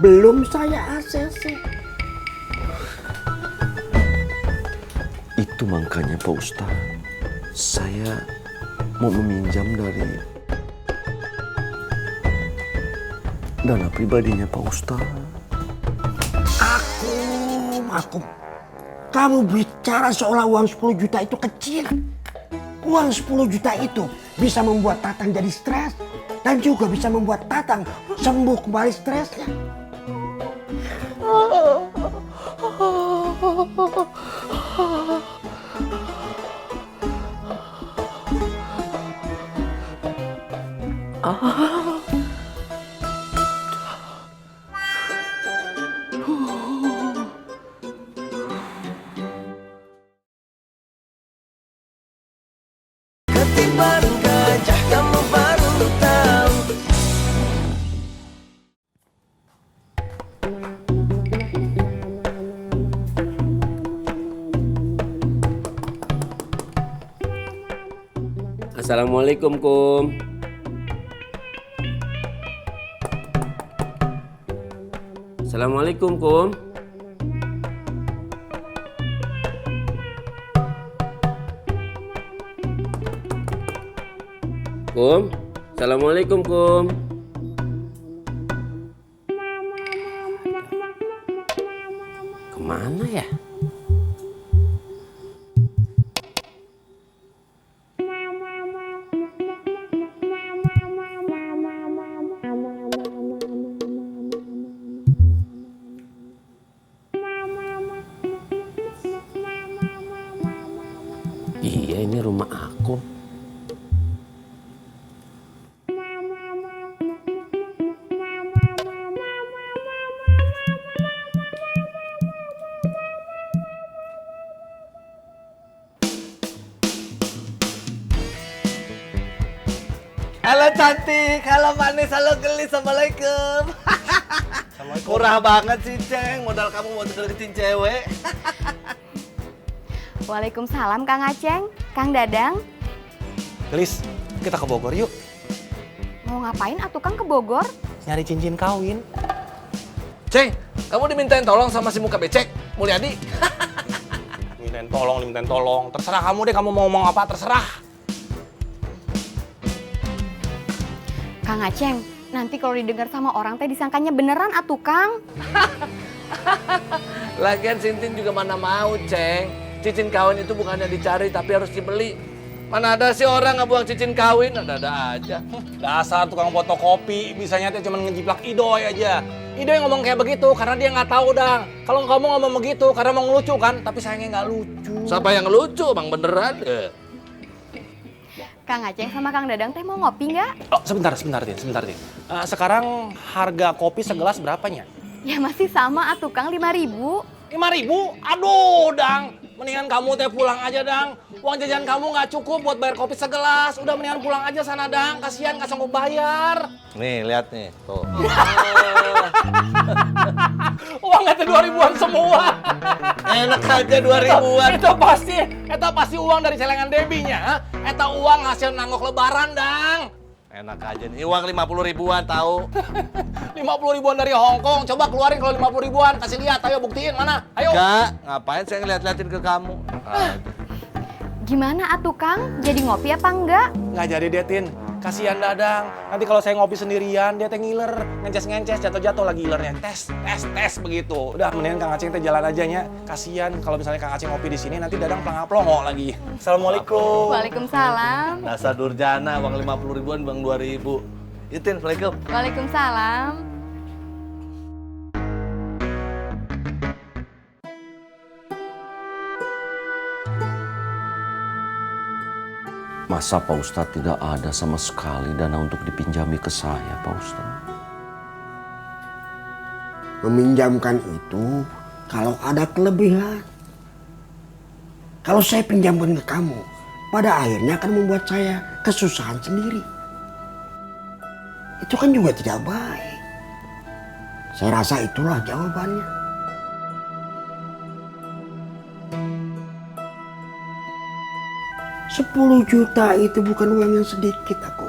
belum saya ACC. Itu makanya Pak Ustadz, saya mau meminjam dari dana pribadinya Pak Ustadz. Akum. Kamu bicara seolah uang 10 juta itu kecil. Uang 10 juta itu bisa membuat Tatang jadi stres. Dan juga bisa membuat Tatang sembuh kembali stresnya. Ketimbang gajah kamu baru tahu. Assalamualaikum, Kum. Assalamualaikum, Kum. Kum. Assalamualaikum, Kum. Kemana ya? Iya, ini rumah aku. Halo cantik, halo manis, halo gelis, assalamualaikum. Murah banget sih Ceng, modal kamu mau deketin cewek. Waalaikumsalam Kang Aceng, Kang Dadang. Gelis, kita ke Bogor yuk. Mau ngapain atuh Kang ke Bogor? Nyari cincin kawin. Ceng, kamu dimintain tolong sama si muka becek, Mulyadi. Dimintain tolong. Terserah kamu deh, kamu mau ngomong apa, terserah. Kang Aceng, nanti kalau didengar sama orang teh disangkanya beneran atuh Kang. Lagian Sintin juga mana mau Ceng. Cincin kawin itu bukannya dicari tapi harus dibeli. Mana ada sih orang ngebuang cincin kawin, ada-ada aja. Dasar tukang fotokopi, bisanya tuh cuma ngejiplak Idoy aja. Idoy ngomong kayak begitu karena dia nggak tahu, Dang. Kalau kamu ngomong begitu karena mau ngelucu kan, tapi sayangnya nggak lucu. Siapa yang lucu, Bang beneran? Kang Aceng sama Kang Dadang teh mau ngopi nggak? Oh, sebentar, Tin. Sekarang harga kopi segelas berapanya? Ya masih sama atuh Kang 5.000. 5.000? Aduh, Dang. Mendingan kamu teh pulang aja, Dang. Uang jajan kamu nggak cukup buat bayar kopi segelas. Udah mendingan pulang aja sana, Dang. Kasihan nggak sanggup bayar. Nih, lihat nih. Tuh. Uangnya teh 2.000-an semua. Enak aja 2.000-an. Itu pasti uang dari celengan Debbie-nya. Ha? Eta uang hasil nanggok lebaran, Dang. Enak aja nih. Uang 50 ribuan tahu. 50 ribuan dari Hongkong. Coba keluarin kalau 50 ribuan. Kasih lihat, ayo buktiin mana. Ayo. Enggak, ngapain saya ngeliat-liatin ke kamu? Gimana atuh Kang? Jadi ngopi apa enggak? Nggak jadi deh, Tin. Kasihan Dadang. Nanti kalau saya ngopi sendirian, dia teh ngiler. Ngences-ngences, jatuh-jatuh lagi ngilernya. Tes begitu. Udah, mendingan Kang Aceng teh jalan aja nya. Kasihan kalau misalnya Kang Aceng ngopi di sini, nanti Dadang pelongo lagi. Assalamualaikum. Waalaikumsalam. Dasar durjana, uang 50 ribuan, bang 2.000. Itin, Assalamualaikum. Waalaikumsalam. Masa Pak Ustadz tidak ada sama sekali dana untuk dipinjami ke saya, Pak Ustadz? Meminjamkan itu kalau ada kelebihan. Kalau saya pinjamkan ke kamu, pada akhirnya akan membuat saya kesusahan sendiri. Itu kan juga tidak baik. Saya rasa itulah jawabannya. 10 juta itu bukan uang yang sedikit, aku.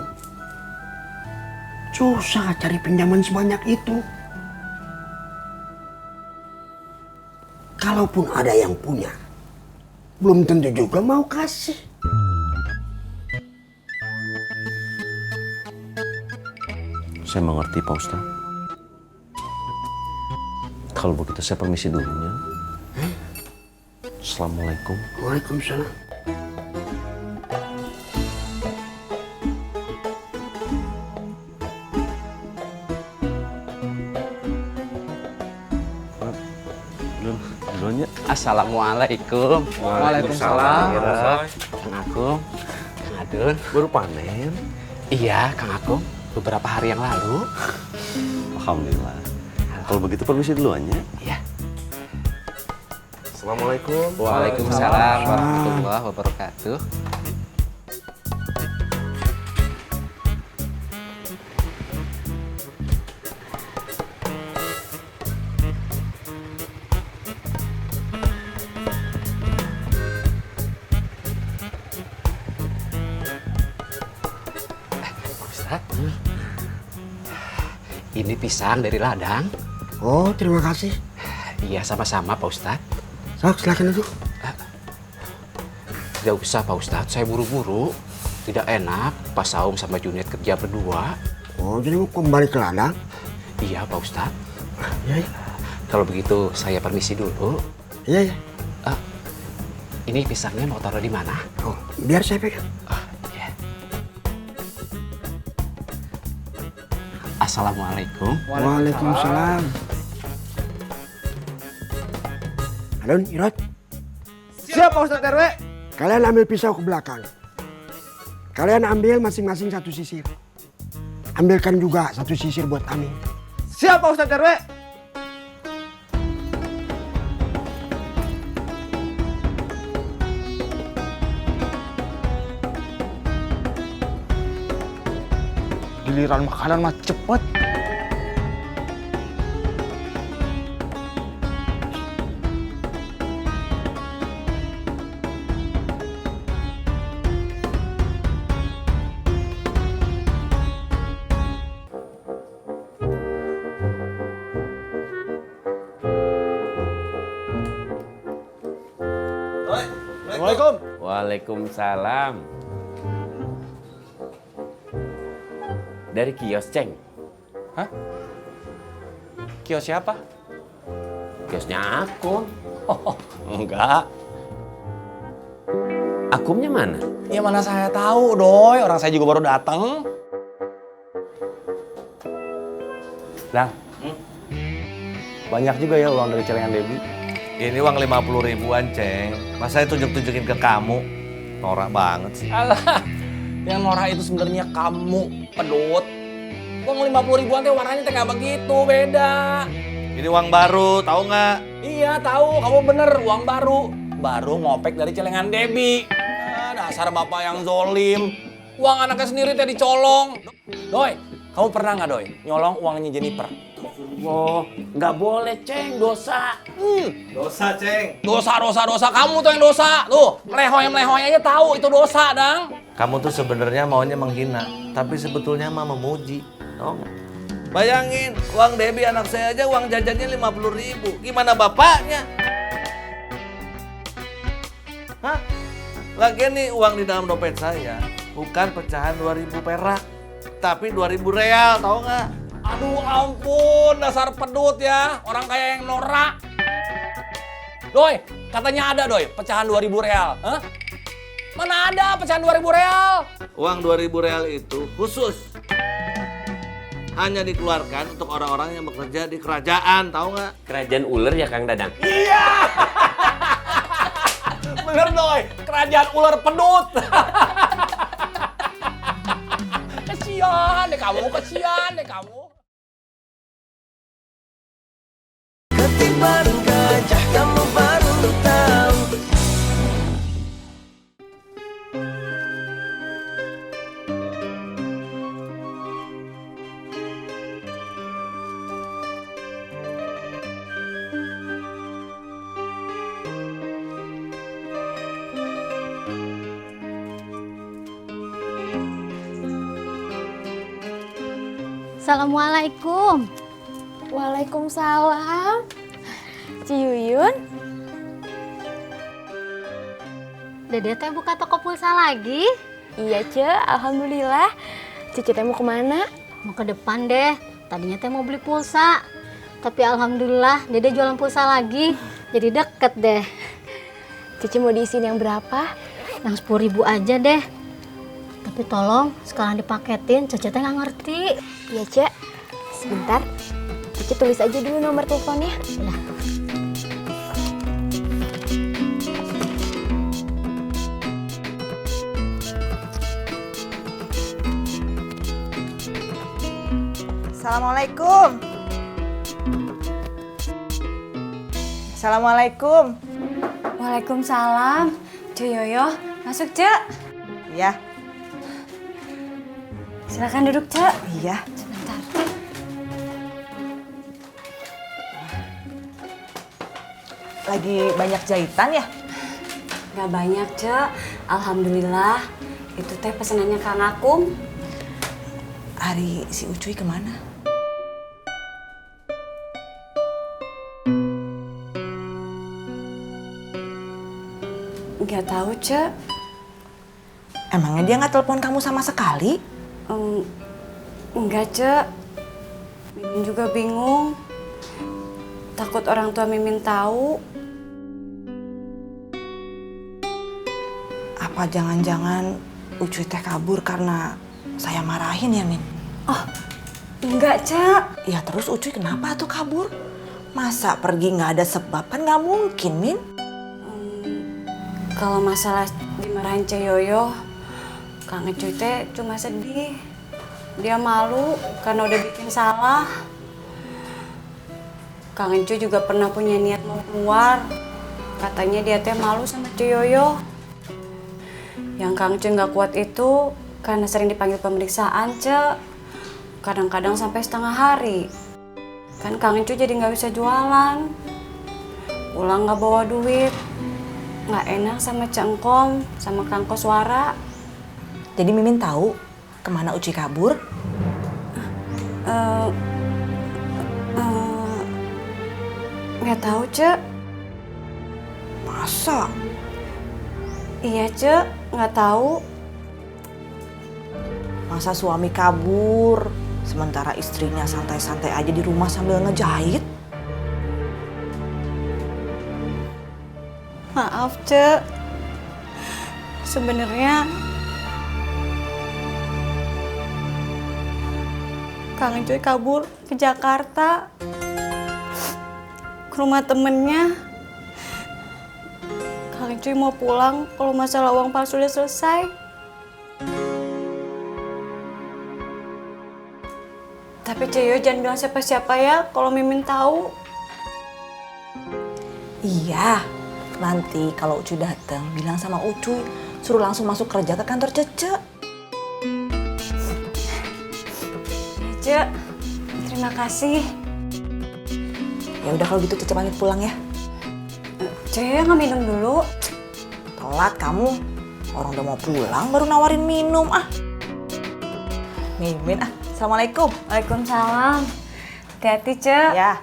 Susah cari pinjaman sebanyak itu. kalaupun ada yang punya, belum tentu juga mau kasih. Saya mengerti Pak Ustadz. Kalau begitu saya permisi dulunya. Assalamualaikum. Waalaikumsalam. Dulunya. Assalamualaikum. Waalaikumsalam. Kang Akum, Kang Adun. Baru panen. Iya, Kang Akum. Beberapa hari yang lalu. Alhamdulillah. Kalau begitu permisi duluannya. Iya. Assalamualaikum. Waalaikumsalam warahmatullahi wabarakatuh. Pak Ustadz, ini pisang dari ladang. Oh, terima kasih. Iya, sama-sama Pak Ustadz. Sok, silakan duduk. Tidak usah Pak Ustadz, saya buru-buru. Tidak enak Pak Saum sama Junet kerja berdua. Oh, jadi mau kembali ke ladang? Iya Pak Ustadz. Iya, iya. Kalau begitu saya permisi dulu. Iya, iya. Ini pisangnya mau taruh di mana? Oh, biar saya pegang. Iya. Assalamualaikum. Waalaikumsalam. Adun, Irot, Siap Pak Ustadz RW. kalian ambil pisau ke belakang. Kalian ambil masing-masing satu sisir. Ambilkan juga satu sisir buat Amin. Siap Pak Ustadz RW. Giliran makanan mah cepet. Assalamualaikum. Waalaikumsalam. Dari kios, Ceng. Hah? Kios siapa? Kiosnya Akum. Enggak. Akumnya mana? Ya mana saya tahu, Doi. Orang saya juga baru datang. Dang. Banyak juga ya uang dari celengan Debbie. Ini uang 50 ribuan, Ceng. Masa tunjuk-tunjukin ke kamu? Norak banget sih. Alah, yang norak itu sebenarnya kamu, pedut. Uang 50 ribuan teh warnanya teh nggak begitu, beda. Ini uang baru, tahu nggak? Iya tahu, kamu bener uang baru. Baru ngopek dari celengan Debbie. Dasar bapak yang zolim. Uang anaknya sendiri teh dicolong. Doi, kamu pernah nggak Doi nyolong uangnya Jennifer? Oh, nggak boleh, Ceng. Dosa. Dosa, Ceng. Dosa. Kamu tuh yang dosa. Tuh, melehoy aja tahu itu dosa, Dang. Kamu tuh sebenarnya maunya menghina, tapi sebetulnya mah memuji. Tahu nggak? Bayangin, uang Debbie anak saya aja uang jajannya 50 ribu. Gimana bapaknya? Hah? Lagian nih uang di dalam dompet saya bukan pecahan 2000 perak, tapi 2000 real, tahu nggak? Aduh ampun, dasar pedut ya. Orang kaya yang norak. Doi, katanya ada Doi, pecahan 2000 real. Hah? Mana ada pecahan 2000 real? Uang 2000 real itu khusus hanya dikeluarkan untuk orang-orang yang bekerja di kerajaan, tahu nggak? Kerajaan ular ya, Kang Dadang? Bener Doi, kerajaan ular pedut. Kesian deh kamu. Ketimbang gajah kamu baru tahu. Assalamualaikum. Waalaikumsalam. Ciyuyun, Dede teh buka toko pulsa lagi? Iya, Ce. Alhamdulillah. Cici teh mau kemana? Mau ke depan deh. Tadinya teh mau beli pulsa. Tapi alhamdulillah Dede jualan pulsa lagi. Jadi deket deh. Cici mau diisiin yang berapa? Yang 10.000 aja deh. Tapi tolong sekarang dipaketin, Cece teh nggak ngerti. Iya, Ce. Sebentar. Cici tulis aja dulu nomor teleponnya. Ya. Assalamualaikum. Assalamualaikum. Waalaikumsalam. Ce Yoyo, masuk, Ce. Iya. Silakan duduk, Ce. Iya. Sebentar. Lagi banyak jahitan ya? Gak banyak, Ce. Alhamdulillah. Itu teh pesanannya Kang Akum. Hari si Ucuy kemana? Gak tahu, Ce. Emangnya dia nggak telepon kamu sama sekali? Enggak, Ce. Mimin juga bingung. Takut orang tua Mimin tahu. Apa jangan-jangan Ucuy teh kabur karena saya marahin ya, Min? Oh, enggak, Ce. Ya terus Ucuy kenapa tuh kabur? Masa pergi nggak ada sebab? Kan nggak mungkin, Min. Kalau masalah dimarahin Ce Yoyo, Kang Ecuy teh cuma sedih. Dia malu karena udah bikin salah. Kang Ecuy juga pernah punya niat mau keluar. Katanya dia teh malu sama Ce Yoyo. Yang Kang Ecuy nggak kuat itu karena sering dipanggil pemeriksaan, Ce. Kadang-kadang sampai setengah hari. Kan Kang Ecuy jadi nggak bisa jualan. Pulang nggak bawa duit. Nggak enak sama Cengkom, sama Kang Koswara. Jadi Mimin tahu kemana Ucuy kabur? Nggak tahu, Ce. Masa? Iya, Ce. Nggak tahu. Masa suami kabur, sementara istrinya santai-santai aja di rumah sambil ngejahit? Maaf, Ce. Sebenarnya Kang Ecuy kabur ke Jakarta. Ke rumah temennya. Kang Ecuy mau pulang kalau masalah uang palsu udah selesai. Tapi Ce Yoyo jangan bilang siapa-siapa ya kalau Mimin tahu. Iya. Nanti kalau Ucuy datang, bilang sama Ucuy, suruh langsung masuk kerja ke kantor Cece. Ce, terima kasih. Ya udah kalau gitu Cece pamit pulang ya. Ce, nggak minum dulu. Telat kamu. Orang udah mau pulang baru nawarin minum ah. Mimin ah. Assalamualaikum. Waalaikumsalam. Hati-hati, Ce. Ya.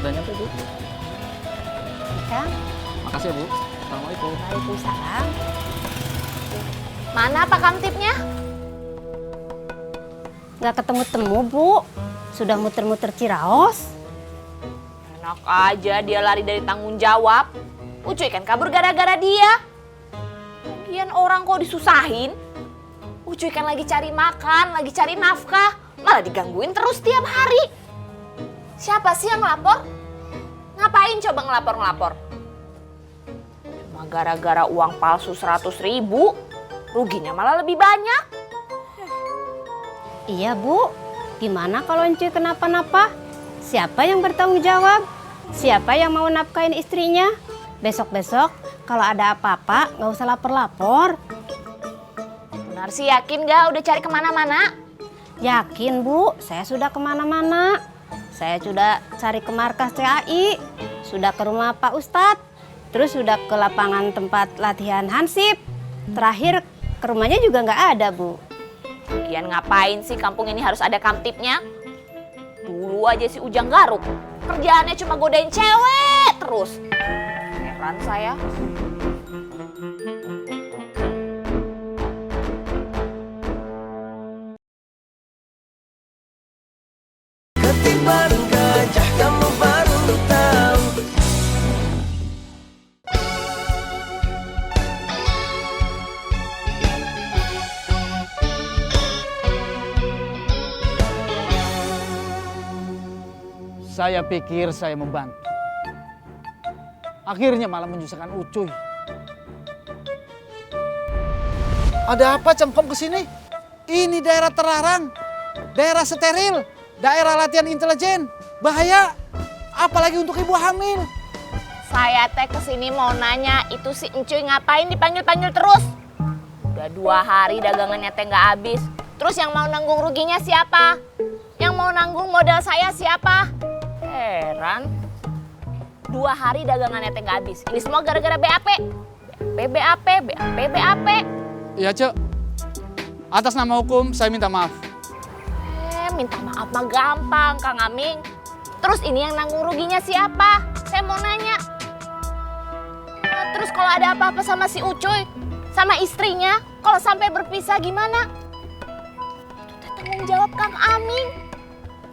Udah nyampe, Bu. Kang. Makasih ya, Bu. Assalamualaikum. Waalaikumsalam. Mana Pak Kamtipnya? Nggak ketemu-temu, Bu. Sudah muter-muter Ciraos. Enak aja dia lari dari tanggung jawab. Ucuy kan kabur gara-gara dia. Lagian orang kok disusahin. Ucuy kan lagi cari makan, lagi cari nafkah. Malah digangguin terus tiap hari. Siapa sih yang ngelapor? Ngapain coba ngelapor-ngelapor? Cuma gara-gara uang palsu 100.000, ruginya malah lebih banyak. Iya, Bu. Gimana kalau Encuy kenapa-napa? Siapa yang bertanggung jawab? Siapa yang mau nafkahin istrinya? Besok-besok kalau ada apa-apa nggak usah lapor-lapor. Benar sih, yakin gak udah cari kemana-mana? Yakin Bu, saya sudah kemana-mana. Saya sudah cari ke markas CAI, sudah ke rumah Pak Ustadz, terus sudah ke lapangan tempat latihan Hansip. Terakhir ke rumahnya juga nggak ada Bu. Lagian ngapain sih kampung ini harus ada kamtipnya? Dulu aja si Ujang Garuk, kerjaannya cuma godain cewek terus. Heran saya. Ketiban gajah kamu baru tahu. Saya pikir saya membantu. Akhirnya malah menyusahkan Ucuy. Ada apa Cempom kesini? Ini daerah terlarang, daerah steril, daerah latihan intelijen. Bahaya, apalagi untuk ibu hamil. Saya teh kesini mau nanya, itu si Encuy ngapain dipanggil-panggil terus? Udah 2 hari dagangannya teh nggak habis. Terus yang mau nanggung ruginya siapa? Yang mau nanggung modal saya siapa? Heran. 2 hari dagangannya teh nggak habis. Ini semua gara-gara BAP. BAP. Iya, Cek. Atas nama hukum, saya minta maaf. Minta maaf mah gampang, Kang Aming. Terus ini yang nanggung ruginya siapa? Saya mau nanya. Terus kalau ada apa-apa sama si Ucuy, sama istrinya, kalau sampai berpisah gimana? Itu tanggung jawab Kang Aming.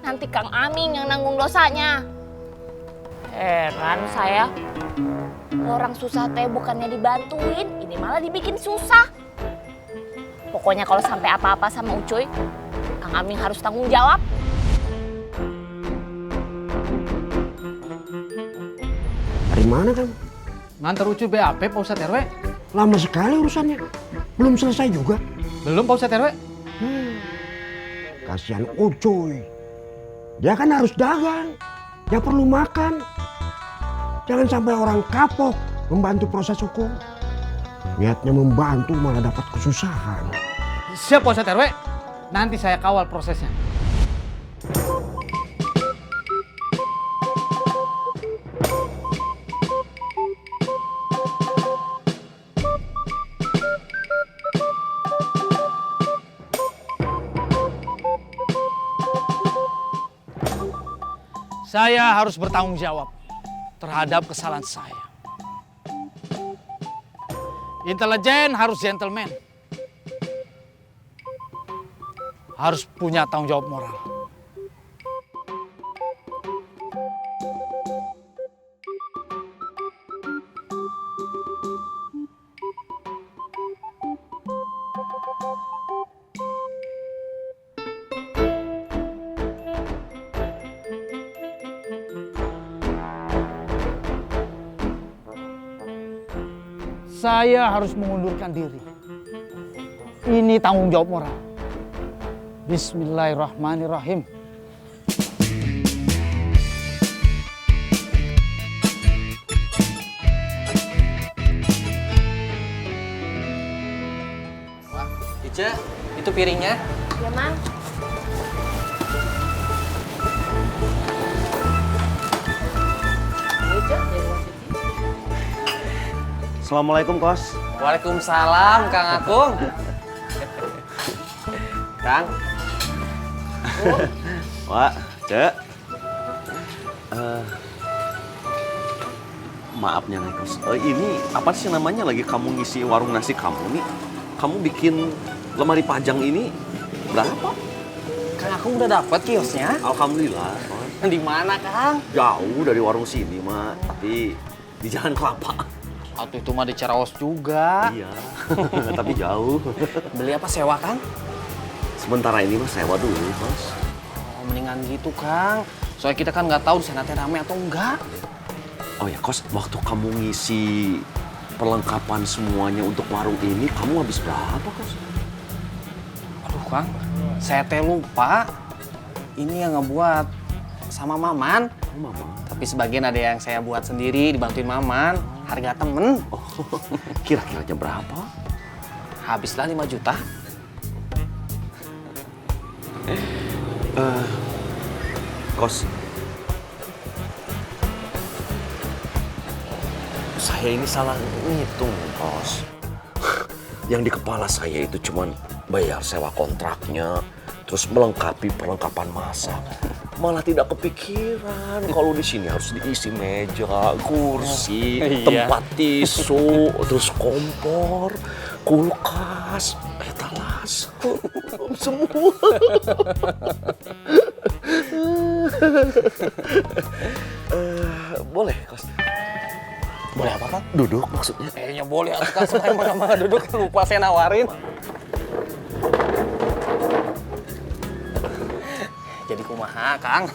Nanti Kang Aming yang nanggung dosanya. Heran saya. Orang susah teh bukannya dibantuin, ini malah dibikin susah. Pokoknya kalau sampai apa-apa sama Ucuy, Kang Aming harus tanggung jawab. Dari mana kamu? Ngantar Ucuy BAP, Pak Ustadz RW. Lama sekali urusannya. Belum selesai juga. Belum, Pak Ustadz RW. Kasihan Ucuy. Dia kan harus dagang. Dia perlu makan. Jangan sampai orang kapok membantu proses hukum. Niatnya membantu malah dapat kesusahan. Siap, Pak Ustadz RW. Nanti saya kawal prosesnya. Saya harus bertanggung jawab terhadap kesalahan saya. Intelijen harus gentleman. Harus punya tanggung jawab moral. Saya harus mengundurkan diri. Ini tanggung jawab moral. Bismillahirrahmanirrahim. Wah, Ica, itu piringnya. Ya, Mang. Assalamualaikum, Kos. Waalaikumsalam, Kang Akung. Kang. Wah, Cek. Maafnya nih, Kos. Ini apa sih namanya lagi kamu ngisi warung nasi kamu nih? Kamu bikin lemari pajang ini berapa? Kang Akung udah dapat kiosnya? Alhamdulillah. Di mana, Kang? Jauh dari warung sini, mah. Tapi di Jalan Kelapa. Atau itu mah di Ciraos juga. Iya, tapi jauh. Beli apa sewa, Kang? Sementara ini mah sewa dulu, Kos. Oh, mendingan gitu, Kang. Soalnya kita kan nggak tahu di sana teh rame atau enggak. Oh ya, Kos, waktu kamu ngisi perlengkapan semuanya untuk warung ini, kamu habis berapa, Kos? Aduh, Kang. Saya teh lupa. Ini yang ngebuat sama Maman. Mama. Tapi sebagian ada yang saya buat sendiri, dibantuin Maman. Harga temen. Oh, kira-kiranya berapa? Habislah 5 juta. Kos, saya ini salah ngitung, Kos. Yang di kepala saya itu cuman bayar sewa kontraknya, terus melengkapi perlengkapan masak. Malah tidak kepikiran kalau di sini harus diisi meja, kursi, tempat tisu, terus kompor, kulkas, etalase, semua. Boleh, Kos? Boleh apa, Kang? Duduk maksudnya? Kayaknya boleh, Kang. Saya mana-mana duduk, lupa saya nawarin. Jadi kumaha, Kang?